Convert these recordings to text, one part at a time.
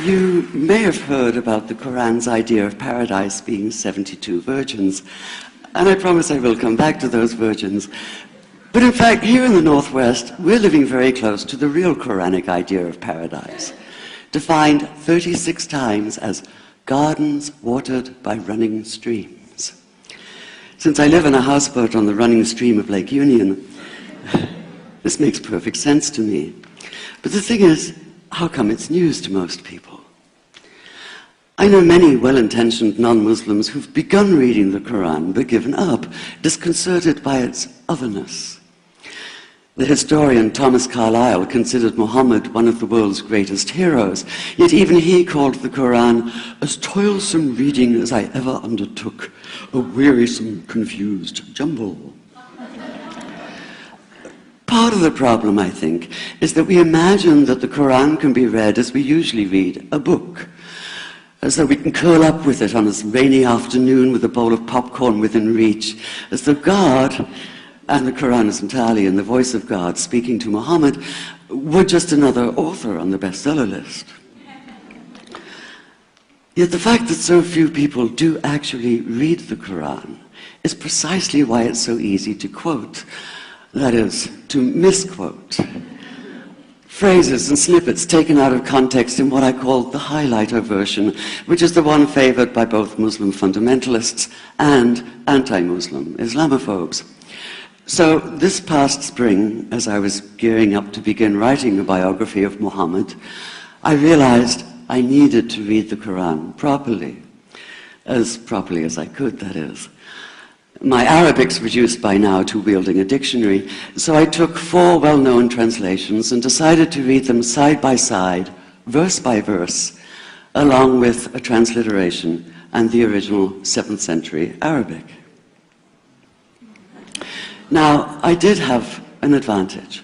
You may have heard about the Quran's idea of paradise being 72 virgins, and I promise I will come back to those virgins. But in fact, here in the Northwest, we're living very close to the real Quranic idea of paradise, defined 36 times as gardens watered by running streams. Since I live in a houseboat on the running stream of Lake Union, this makes perfect sense to me. But the thing is, how come it's news to most people? I know many well-intentioned non-Muslims who've begun reading the Quran but given up, disconcerted by its otherness. The historian Thomas Carlyle considered Muhammad one of the world's greatest heroes, yet even he called the Quran as toilsome reading as I ever undertook, a wearisome, confused jumble. Part of the problem, I think, is that we imagine that the Quran can be read as we usually read a book, as though we can curl up with it on a rainy afternoon with a bowl of popcorn within reach, as though God, and the Quran is entirely in the voice of God speaking to Muhammad, were just another author on the bestseller list. Yet the fact that so few people do actually read the Quran is precisely why it's so easy to quote. That is, to misquote. Phrases and snippets taken out of context in what I call the highlighter version, which is the one favored by both Muslim fundamentalists and anti-Muslim Islamophobes. So this past spring, as I was gearing up to begin writing a biography of Muhammad, I realized I needed to read the Quran properly as I could, that is. My Arabic's reduced by now to wielding a dictionary, so I took 4 well-known translations and decided to read them side by side, verse by verse, along with a transliteration and the original 7th century Arabic. Now, I did have an advantage.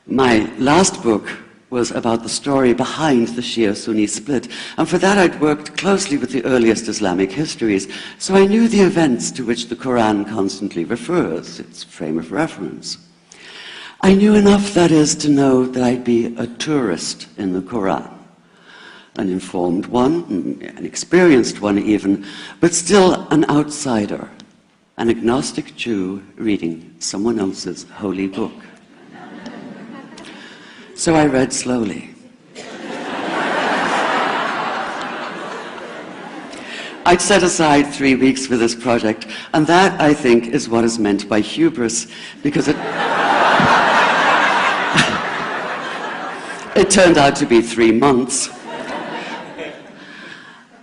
My last book was about the story behind the Shia-Sunni split, and for that I'd worked closely with the earliest Islamic histories, so I knew the events to which the Quran constantly refers, its frame of reference. I knew enough, that is, to know that I'd be a tourist in the Quran, an informed one, an experienced one even, but still an outsider, an agnostic Jew reading someone else's holy book. So I read slowly. I'd set aside 3 weeks for this project, and that, I think, is what is meant by hubris, because it turned out to be 3 months.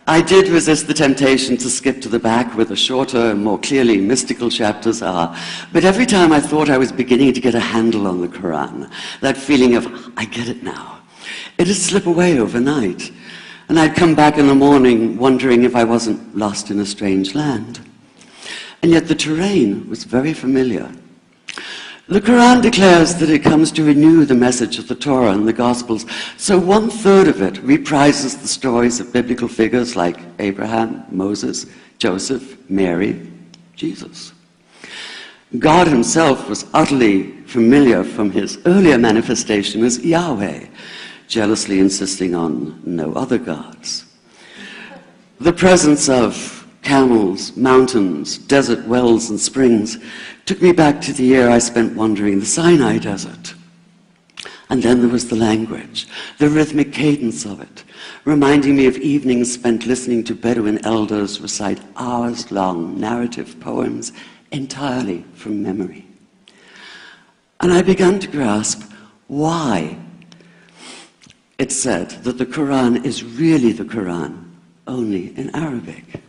I did resist the temptation to skip to the back where the shorter, more clearly mystical chapters are, but every time I thought I was beginning to get a handle on the Quran, that feeling of, I get it now, it'd slip away overnight, and I'd come back in the morning wondering if I wasn't lost in a strange land. And yet the terrain was very familiar. The Quran declares that it comes to renew the message of the Torah and the Gospels, so 1/3 of it reprises the stories of biblical figures like Abraham, Moses, Joseph, Mary, Jesus. God himself was utterly familiar from his earlier manifestation as Yahweh, jealously insisting on no other gods. The presence of camels, mountains, desert wells and springs took me back to the year I spent wandering the Sinai desert. And then there was the language, the rhythmic cadence of it, reminding me of evenings spent listening to Bedouin elders recite hours-long narrative poems entirely from memory. And I began to grasp why it's said that the Quran is really the Quran, only in Arabic.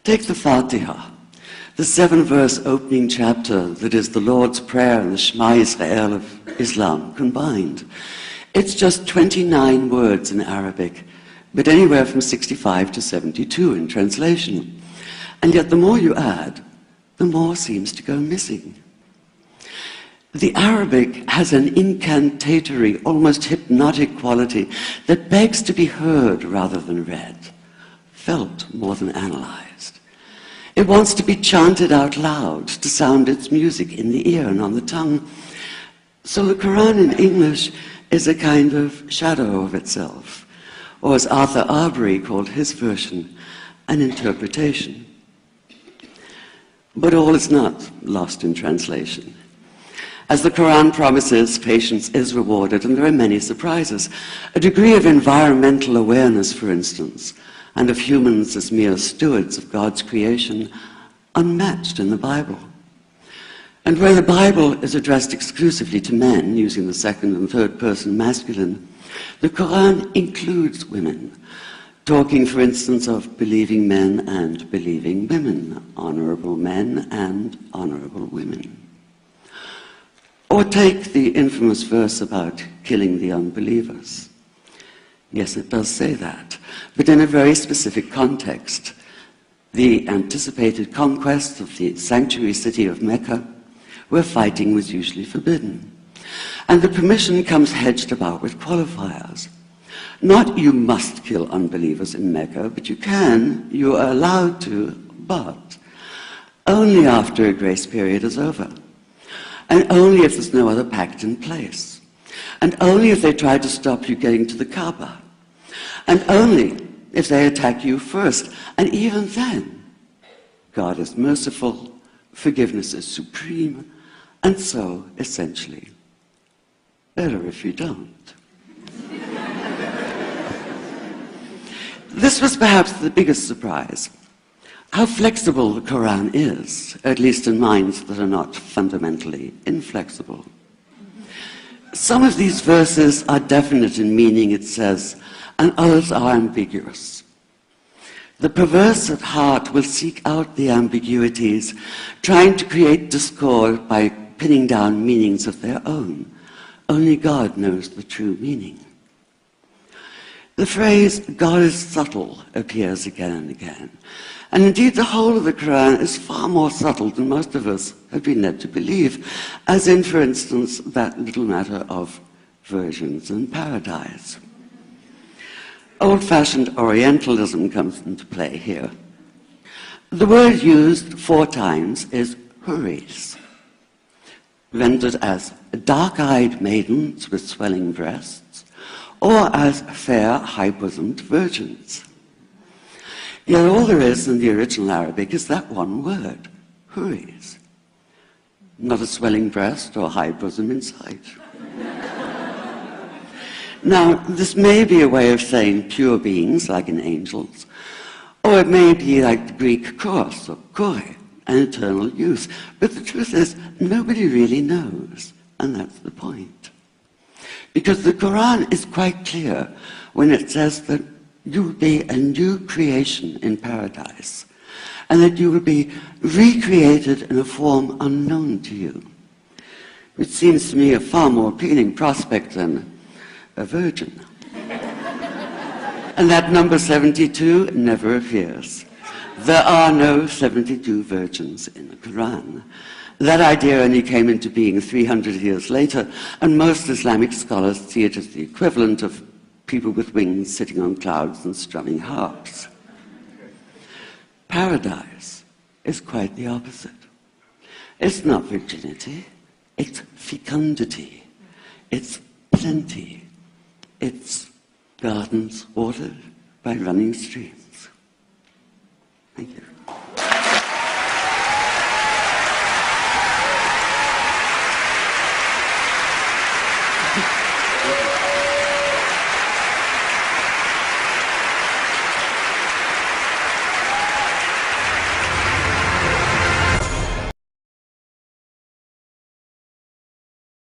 Take the Fatiha, the 7-verse opening chapter that is the Lord's Prayer and the Shema Israel of Islam combined. It's just 29 words in Arabic, but anywhere from 65 to 72 in translation. And yet the more you add, the more seems to go missing. The Arabic has an incantatory, almost hypnotic quality that begs to be heard rather than read, felt more than analyzed. It wants to be chanted out loud, to sound its music in the ear and on the tongue. So the Quran in English is a kind of shadow of itself, or as Arthur Arbery called his version, an interpretation. But all is not lost in translation. As the Quran promises, patience is rewarded, and there are many surprises. A degree of environmental awareness, for instance, and of humans as mere stewards of God's creation, unmatched in the Bible. And where the Bible is addressed exclusively to men, using the second and third person masculine, the Quran includes women, talking, for instance, of believing men and believing women, honorable men and honorable women. Or take the infamous verse about killing the unbelievers. Yes, it does say that, but in a very specific context. The anticipated conquest of the sanctuary city of Mecca, where fighting was usually forbidden. And the permission comes hedged about with qualifiers. Not you must kill unbelievers in Mecca, but you are allowed to, but only after a grace period is over. And only if there's no other pact in place. And only if they try to stop you getting to the Kaaba. And only if they attack you first. And even then, God is merciful, forgiveness is supreme, and so, essentially, better if you don't. This was perhaps the biggest surprise. How flexible the Quran is, at least in minds that are not fundamentally inflexible. Some of these verses are definite in meaning, it says, and others are ambiguous. The perverse at heart will seek out the ambiguities, trying to create discord by pinning down meanings of their own. Only God knows the true meaning. The phrase, God is subtle, appears again and again. And indeed, the whole of the Quran is far more subtle than most of us have been led to believe, as in, for instance, that little matter of virgins and paradise. Old-fashioned Orientalism comes into play here. The word used 4 times is huris, rendered as dark-eyed maidens with swelling breasts, or as fair, high-bosomed virgins. Yet all there is in the original Arabic is that one word, huris. Not a swelling breast or high bosom in sight. Now, this may be a way of saying pure beings, like in angels, or it may be like the Greek kos, or kore, an eternal youth. But the truth is, nobody really knows, and that's the point. Because the Quran is quite clear when it says that you will be a new creation in paradise, and that you will be recreated in a form unknown to you, which seems to me a far more appealing prospect than a virgin. And that number 72 never appears. There are no 72 virgins in the Quran. That idea only came into being 300 years later, and most Islamic scholars see it as the equivalent of people with wings sitting on clouds and strumming harps. Paradise is quite the opposite. It's not virginity, it's fecundity, it's plenty, it's gardens watered by running streams.